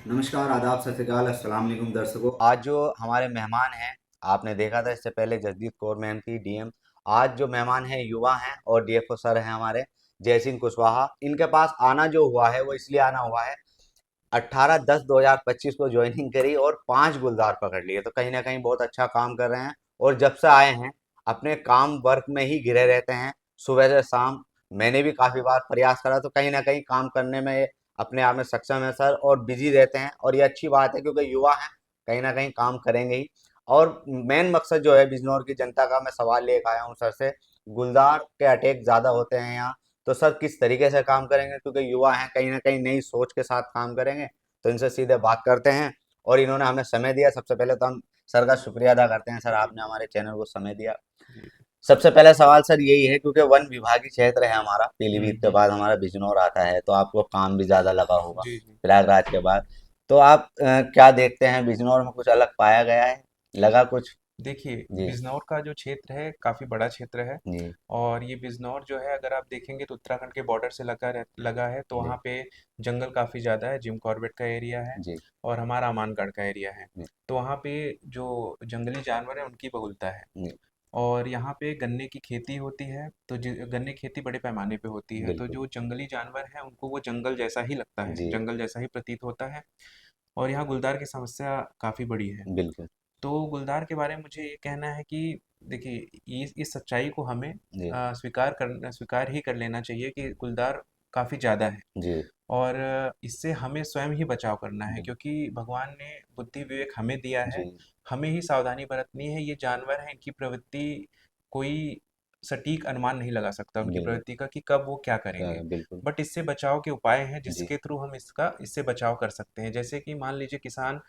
नमस्कार, आदाब, सत श्री अकाल, अस्सलाम वालेकुम दर्शकों। आज जो हमारे मेहमान हैं, आपने देखा था इससे पहले जसजीत कौर मैम थी डीएम। आज जो मेहमान हैं युवा हैं और डीएफओ सर हैं हमारे जय सिंह कुशवाहा। इनके पास आना जो हुआ है वो इसलिए आना हुआ है, 18/10/2025 को ज्वाइनिंग करी और 5 गुलदार पकड़ लिए, तो कहीं ना कहीं बहुत अच्छा काम कर रहे हैं। और जब से आए हैं अपने काम वर्क में ही घिरे रहते हैं, सुबह से शाम। मैंने भी काफ़ी बार प्रयास करा, तो कहीं ना कहीं काम करने में ये अपने आप में सक्षम है सर, और बिजी रहते हैं, और ये अच्छी बात है क्योंकि युवा हैं, कहीं ना कहीं काम करेंगे ही। और मेन मकसद जो है बिजनौर की जनता का, मैं सवाल लेकर आया हूँ सर से। गुलदार के अटैक ज़्यादा होते हैं यहाँ, तो सर किस तरीके से काम करेंगे, क्योंकि युवा हैं, कहीं ना कहीं नई सोच के साथ काम करेंगे। तो इनसे सीधे बात करते हैं, और इन्होंने हमें समय दिया। सबसे पहले तो हम सर का शुक्रिया अदा करते हैं, सर आपने हमारे चैनल को समय दिया। जी। सबसे पहला सवाल सर यही है, क्योंकि वन विभागीय क्षेत्र है हमारा, हुँ, पीलीभीत के हुँ। बाद हमारा बिजनौर आता है, तो आपको काम भी ज़्यादा लगा होगा जी, जी। प्रयागराज के बाद। तो आप क्या देखते हैं, बिजनौर में कुछ अलग पाया गया है, लगा कुछ? देखिए, जी। बिजनौर का जो क्षेत्र है काफ़ी बड़ा क्षेत्र है जी। और ये बिजनौर जो है अगर आप देखेंगे तो उत्तराखंड के बॉर्डर से लगा है तो वहाँ जी। पे जंगल काफ़ी ज़्यादा है, जिम कॉर्बेट का एरिया है जी। और हमारा अमानगढ़ का एरिया है। जी। तो वहाँ पे जो जंगली जानवर हैं उनकी बहुलता है जी। और यहाँ पे गन्ने की खेती होती है तो गन्ने की खेती बड़े पैमाने पे होती है। तो बिल्कुल। जो जंगली जानवर हैं उनको वो जंगल जैसा ही लगता है, जी। जंगल जैसा ही प्रतीत होता है और यहाँ गुलदार की समस्या काफ़ी बड़ी है। बिल्कुल। तो गुलदार के बारे में मुझे ये कहना है कि देखिए इस सच्चाई को हमें जी। स्वीकार ही कर लेना चाहिए कि गुलदार काफ़ी ज़्यादा है जी। और इससे हमें स्वयं ही बचाव करना है बिल्कुल। क्योंकि भगवान ने बुद्धि विवेक हमें दिया जी। है। हमें ही सावधानी बरतनी है। ये जानवर हैं, इनकी प्रवृत्ति कोई सटीक अनुमान नहीं लगा सकता उनकी बिल्कुल। प्रवृत्ति का कि कब वो क्या करेंगे। बिल्कुल। बट इससे बचाव के उपाय हैं जी। जिसके थ्रू हम इससे बचाव कर सकते हैं। जैसे कि मान लीजिए किसान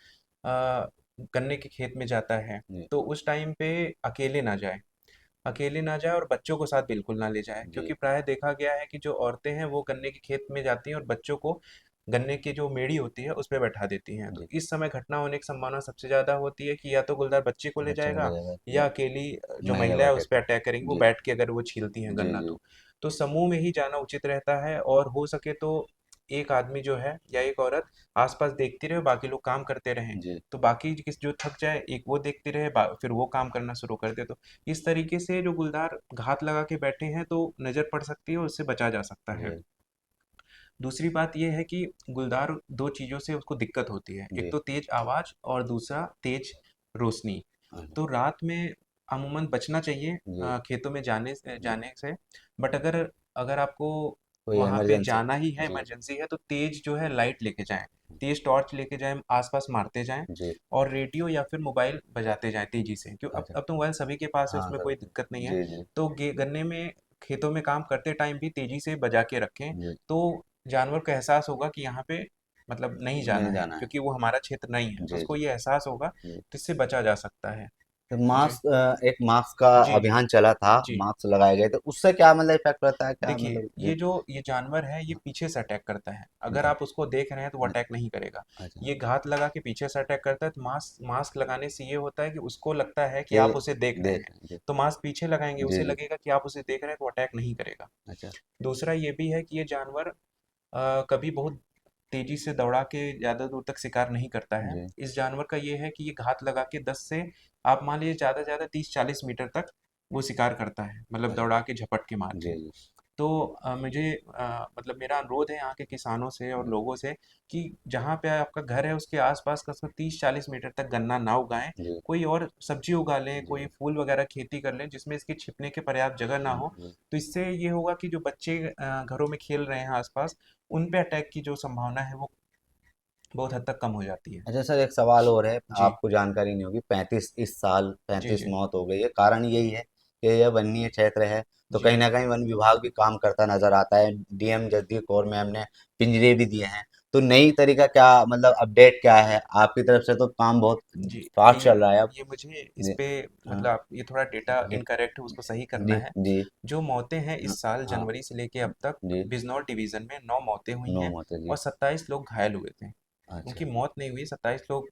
अ, गन्ने के खेत में जाता है जी। तो उस टाइम पे अकेले ना जाए, अकेले ना जाए और बच्चों को साथ बिल्कुल ना ले जाए जी। क्योंकि प्राय देखा गया है कि जो औरतें हैं वो गन्ने के खेत में जाती हैं और बच्चों को गन्ने की जो मेड़ी होती है उस पे बैठा देती हैं। तो जी। इस समय घटना होने की संभावना सबसे ज़्यादा होती है कि या तो गुलदार बच्चे को ले बच्चों को ले जाएगा जाएगा या या अकेली जो महिला महिला है उस अटैक। पे अटैक करेंगी, वो जी। बैठ के अगर वो छीलती हैं जी। गन्ना जी। तो समूह में ही जाना उचित रहता है और हो सके तो एक आदमी जो है या एक औरत आसपास देखती रहे, बाकी लोग काम करते रहें। जी। तो बाकी किस जो थक जाए एक वो देखती रहे, फिर वो काम करना शुरू कर दे। तो इस तरीके से जो गुलदार घात लगा के बैठे हैं तो नज़र पड़ सकती है और उससे बचा जा सकता है। जी। दूसरी बात ये है कि गुलदार दो चीज़ों से उसको दिक्कत होती है, एक जी। तो तेज आवाज़ और दूसरा तेज रोशनी। हाँ। तो रात में अमूमन बचना चाहिए जी। खेतों में जी। जाने से। बट अगर अगर आपको कोई वहाँ पे इमरजेंसी। जाना ही है, जी। इमरजेंसी है, तो तेज जो है लाइट लेके जाएं, तेज टॉर्च लेके जाएं, आसपास मारते जाएं जी। और रेडियो या फिर मोबाइल बजाते जाएं तेजी से, क्यों अच्छा। अब तो मोबाइल सभी के पास है, हाँ उसमें सर। कोई दिक्कत नहीं है। जी। जी। तो गन्ने में खेतों में काम करते टाइम भी तेजी से बजा के रखें, जी। तो जानवर को एहसास होगा कि यहाँ पे मतलब नहीं जाना नहीं है जाना है। क्योंकि वो हमारा क्षेत्र नहीं है, तो जी। उसको जी। ये एहसास होगा, जी। तो इससे बचा जा सकता है। तो जी। मास्क, एक मास्क का जी। जी। अभियान चला था, जी। मास्क लगाए गए, तो उससे क्या मतलब इफेक्ट रहता है, क्या देखिए मतलब? जी। ये जानवर है, ये पीछे से अटैक करता है। अगर जी। आप उसको देख रहे हैं तो वो अटैक नहीं करेगा। अच्छा। ये घात लगा के पीछे से अटैक करता है, तो मास्क मास्क लगाने से ये होता है कि उसको लगता है कि ये आप उसे देख रहे देख हैं। रहे हैं। जी। तो मास्क पीछे लगाएंगे, जी। उसे जी। लगेगा कि आप उसे देख रहे हैं, तो अटैक नहीं करेगा। अच्छा। दूसरा ये भी है कि ये जानवर कभी बहुत तेजी से दौड़ा के ज़्यादा दूर तक शिकार नहीं करता है। जी। इस जानवर का ये है कि ये घात लगा के 10 से आप मान लीजिए ज़्यादा से ज़्यादा 30-40 मीटर तक वो शिकार करता है, मतलब अच्छा। दौड़ा के झपट के मार के। जी। जी। तो मुझे मतलब मेरा अनुरोध है यहाँ के किसानों से और जी। लोगों से कि जहाँ पे आपका घर है उसके आसपास का 30-40 मीटर तक गन्ना ना उगाएं। जी। कोई और सब्जी उगा लें, जी। कोई फूल वगैरह खेती कर लें जिसमें इसके छिपने के पर्याप्त जगह ना हो। जी। तो इससे ये होगा कि जो बच्चे घरों में खेल रहे हैं आसपास, उन पे अटैक की जो संभावना है वो बहुत हद तक कम हो जाती है। अच्छा सर, एक सवाल और है, जी। आपको जानकारी नहीं होगी, 35 इस साल जी। 35 जी। मौत हो गई है, कारण यही है कि यह वन्य क्षेत्र है। तो जी। कहीं ना कहीं वन विभाग भी काम करता नजर आता है, डीएम जगदीप कौर मैम ने पिंजरे भी दिए हैं। तो नई तरीका क्या, मतलब अपडेट क्या है आपकी तरफ से? तो काम बहुत जी। फास्ट चल रहा है अब। ये मुझे इस जी। पे हाँ। मतलब ये थोड़ा डेटा जी। इनकरेक्ट है, उसको सही करना जी। है। जी। जो मौतें हैं हाँ। इस साल हाँ। जनवरी से लेके अब तक जी। बिजनौर डिवीजन में 9 मौतें हुई नो हैं मत है जी। और 27 लोग घायल हुए थे। अच्छा। उनकी मौत नहीं हुई, 27 लोग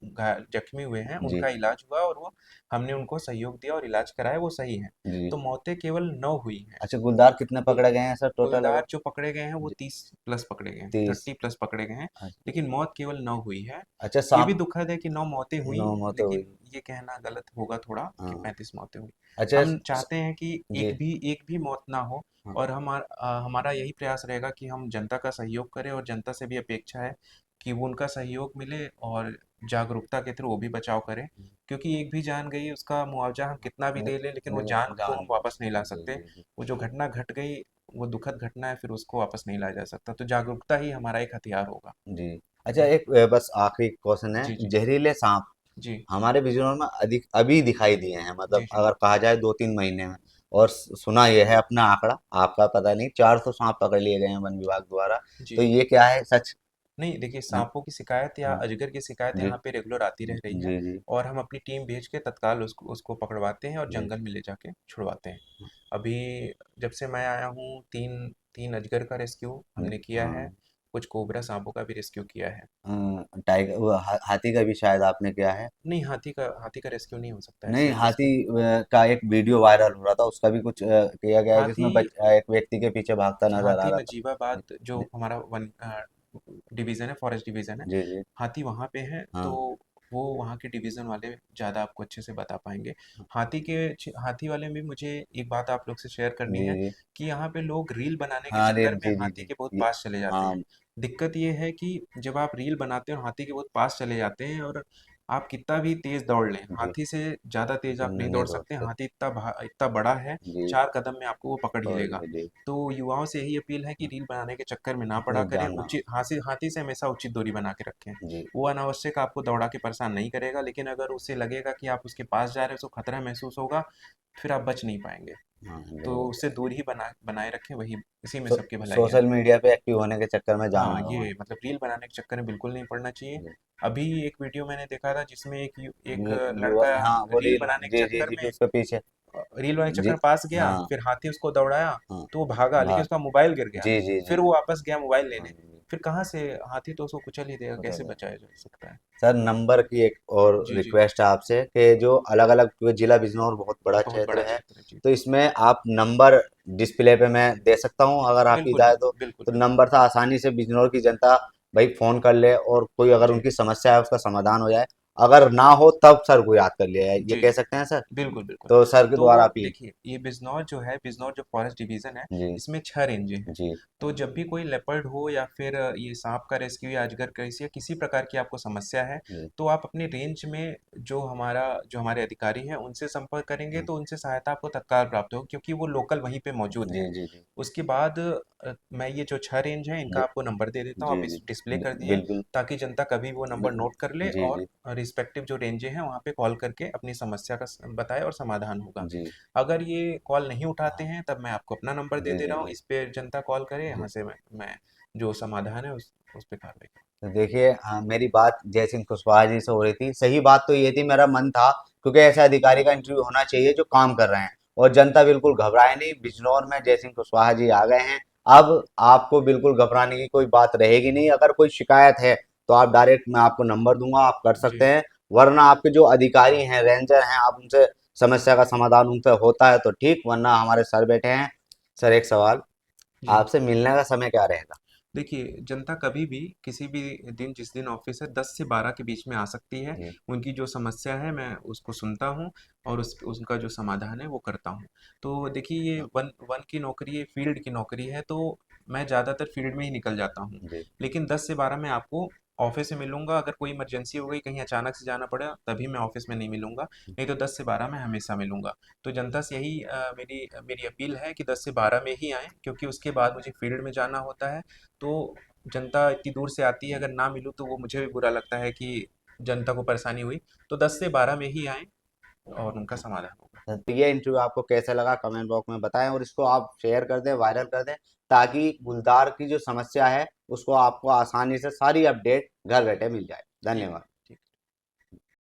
जख्मी हुए हैं, जी उनका इलाज हुआ और वो हमने उनको सहयोग दिया और इलाज कराया, वो सही है। जी। तो मौतें केवल 9 हुई हैं। अच्छा, गुलदार कितने गुल पकड़े गए हैं सर टोटल अगर? गुलदार जो पकड़े गए हैं वो जी, 30 प्लस पकड़े गए हैं, 30। 30 प्लस पकड़े गए हैं, अच्छा। लेकिन मौत केवल 9 हुई है। अच्छा, ये भी सांप। दुखद है कि 9 मौतें हुई, 9 मौतें लेकिन हुई। ये कहना गलत होगा थोड़ा कि हाँ। 35 मौतें हुई। अच्छा। हम चाहते हैं कि जी। एक भी मौत ना हो, हाँ। और हमारा यही प्रयास रहेगा कि हम जनता का सहयोग करें, और जनता से भी अपेक्षा है कि वो उनका सहयोग मिले और जागरूकता के थ्रू वो भी बचाव करें, क्योंकि एक भी जान गई उसका मुआवजा हम कितना भी दे लें, लेकिन वो जान को जान। हम वापस नहीं ला जी सकते। जी जी। वो जो घटना घट गई, वो दुखद घटना है, फिर उसको वापस नहीं लाया जा सकता, तो जागरूकता ही हमारा एक हथियार होगा। जी। अच्छा, एक बस आखिरी क्वेश्चन है। जी जी जहरीले सांप जी हमारे बिजनौर में अधिक अभी दिखाई दिए हैं, मतलब जी जी अगर कहा जाए 2-3 महीने में। और सुना यह है, अपना आंकड़ा आपका पता नहीं, 400 सांप पकड़ लिए गए हैं वन विभाग द्वारा। तो जी। ये क्या है, सच? नहीं, देखिए, हाँ। सांपों की शिकायत या हाँ। अजगर की शिकायत जी यहाँ पे रेगुलर आती रह रही है, जी जी और हम अपनी टीम भेज के तत्काल उसको उसको पकड़वाते हैं और जी। जंगल में ले जाके छुड़वाते हैं। अभी जब से मैं आया हूँ, तीन तीन अजगर का रेस्क्यू हमने किया है, हाँ। कुछ कोबरा सांपों का भी रेस्क्यू किया है। टाइगर, वो हाथी का भी शायद आपने किया है? नहीं, हाथी का रेस्क्यू नहीं हो सकता नहीं, ऐसे हाथी इसमें। का एक वीडियो वायरल हो रहा था, उसका भी कुछ किया गया है हाथी जिसमें एक व्यक्ति के पीछे भागता नजर आ हाथी रहा था। नजीबाबाद जो जी हमारा वन डिवीज़न है, फॉरेस्ट डिवीज़न है, जी जी। हाथी वहाँ पे हैं, तो हाँ वो वहाँ के डिवीज़न वाले ज़्यादा आपको अच्छे से बता पाएँगे। हाँ। हाथी वाले में मुझे एक बात आप लोग से शेयर करनी जी है जी। कि यहाँ पे लोग रील बनाने के हाँ, चक्कर में जी जी हाथी जी। के बहुत ये। पास चले जाते हाँ। हैं। दिक्कत ये है कि जब आप रील बनाते हैं और हाथी के बहुत पास चले जाते हैं, और आप कितना भी तेज़ दौड़ लें, जी। हाथी से ज़्यादा तेज़ आप नहीं नहीं दौड़ सकते। दोस्त। हाथी इतना बड़ा है, जी। 4 कदम में आपको वो पकड़ ही और लेगा। जी। तो युवाओं से यही अपील है कि रील बनाने के चक्कर में ना पड़ा करें, जानना। उचित हाथी हाथी से हमेशा उचित दूरी बना के रखें। जी। वो अनावश्यक आपको दौड़ा के परेशान नहीं करेगा, लेकिन अगर उसे लगेगा कि आप उसके पास जा रहे हो, उसको खतरा महसूस होगा, फिर आप बच नहीं पाएंगे। हाँ तो जरूर। उससे दूरी ही बनाए रखें, वही इसी में सो, सबकी भलाई है। सोशल मीडिया पे एक्टिव होने के चक्कर में हाँ, जानना होगा। ये मतलब रील बनाने के चक्कर में बिल्कुल नहीं पड़ना चाहिए। जी। अभी एक वीडियो मैंने देखा था जिसमें एक युवा, लड़का हाँ वो रील रील, बनाने के जी जी चक्कर जी, में, फिर उसके पीछे। रील वाले जी। चक्कर पास गया, हाँ फिर हाथी उसको दौड़ाया, हाँ। तो वो भागा, लेकिन भाग। उसका मोबाइल गिर गया। जी जी जी। फिर वो वापस गया मोबाइल हाँ लेने। जी। फिर कहाँ से, हाथी तो उसको कुचल ही देगा, पता कैसे है। बचाया जा सकता है। सर, नंबर की एक और जी जी। रिक्वेस्ट है आपसे कि जो अलग अलग, जिला बिजनौर बहुत बड़ा बहुत बड़ा क्षेत्र है, क्षेत्र है जी। तो इसमें आप नंबर डिस्प्ले पे मैं दे सकता हूँ अगर आपकी बिल्कुल इजाज़त हो। बिल्कुल बिल्कुल तो बिल्कुल। नंबर से आसानी से बिजनौर की जनता भाई फ़ोन कर ले, और कोई अगर जी उनकी समस्या है उसका समाधान हो जाए। अगर ना हो तब सर को याद कर लिया जाए, ये जी कह जी। सकते हैं सर? बिल्कुल, बिल्कुल। तो सर के तो द्वारा अपील। देखिए, ये बिजनौर जो है, बिजनौर जो फॉरेस्ट डिवीज़न है, जी इसमें 6 रेंजें हैं। जी तो जब भी कोई लेपर्ड हो या फिर ये साँप का रेस्क्यू या अजगर का रेस्क्यू या किसी प्रकार की आपको समस्या है, जी। तो आप अपने रेंज में जो हमारे अधिकारी हैं, उनसे संपर्क करेंगे हाँ, तो उनसे सहायता आपको तत्काल प्राप्त होगी, क्योंकि वो लोकल वहीं पे मौजूद जी हैं। जी जी उसके बाद मैं ये जो 6 रेंज हैं, इनका जी आपको नंबर दे देता हूँ, जी आप जी। इस डिस्प्ले कर दिए, बिल्कुल। ताकि जनता कभी भी वो नंबर नोट कर ले जी और जी रिस्पेक्टिव जो रेंजें हैं, वहाँ पे कॉल करके अपनी समस्या का बताए और समाधान होगा। जी। अगर ये कॉल नहीं उठाते हाँ। हैं, तब मैं आपको अपना नंबर दे जी दे जी रहा हूँ, जी इस पे जनता कॉल करे, जी। यहाँ से मैं जो समाधान है उस पे कार्रवाई करूँ। तो देखिए, हाँ, मेरी बात जयसिंह कुशवाहा जी से हो रही थी, सही बात तो ये थी, मेरा मन था, क्योंकि ऐसे अधिकारी का इंटरव्यू होना चाहिए जो काम कर रहे हैं, और जनता बिल्कुल घबराए नहीं। बिजनौर में जयसिंह कुशवाहा जी आ गए हैं। अब आपको बिल्कुल घबराने की कोई बात रहेगी नहीं। अगर कोई शिकायत है तो आप डायरेक्ट, मैं आपको नंबर दूंगा, आप कर सकते जी हैं। वरना आपके जो अधिकारी हैं, रेंजर हैं, आप उनसे समस्या का समाधान उनसे होता है तो ठीक, वरना हमारे सर बैठे हैं। सर, एक सवाल, जी। आपसे मिलने का समय क्या रहेगा? देखिए, जनता कभी भी किसी भी दिन, जिस दिन ऑफिस है, 10 से 12 के बीच में आ सकती है। जी उनकी जो समस्या है मैं उसको सुनता हूँ और उनका जो समाधान है वो करता हूँ। तो देखिए, ये वन वन की नौकरी है, फील्ड की नौकरी है, तो मैं ज़्यादातर फील्ड में ही निकल जाता हूँ। जी लेकिन 10 से 12 मैं आपको ऑफिस में मिलूंगा। अगर कोई इमरजेंसी हो गई, कहीं अचानक से जाना पड़ा, तभी मैं ऑफिस में नहीं मिलूंगा, नहीं तो 10 से 12 मैं हमेशा मिलूंगा। तो जनता से यही मेरी मेरी अपील है कि 10 से 12 में ही आएँ, क्योंकि उसके बाद मुझे फील्ड में जाना होता है। तो जनता इतनी दूर से आती है, अगर ना मिलूँ तो वो मुझे भी बुरा लगता है कि जनता को परेशानी हुई। तो 10 से 12 में ही आएँ और उनका समाधान होगा। तो ये इंटरव्यू आपको कैसा लगा, कमेंट बॉक्स में बताएं, और इसको आप शेयर कर दें, वायरल कर दें, ताकि गुलदार की जो समस्या है उसको आपको आसानी से सारी अपडेट घर बैठे मिल जाए। ठीक है। धन्यवाद।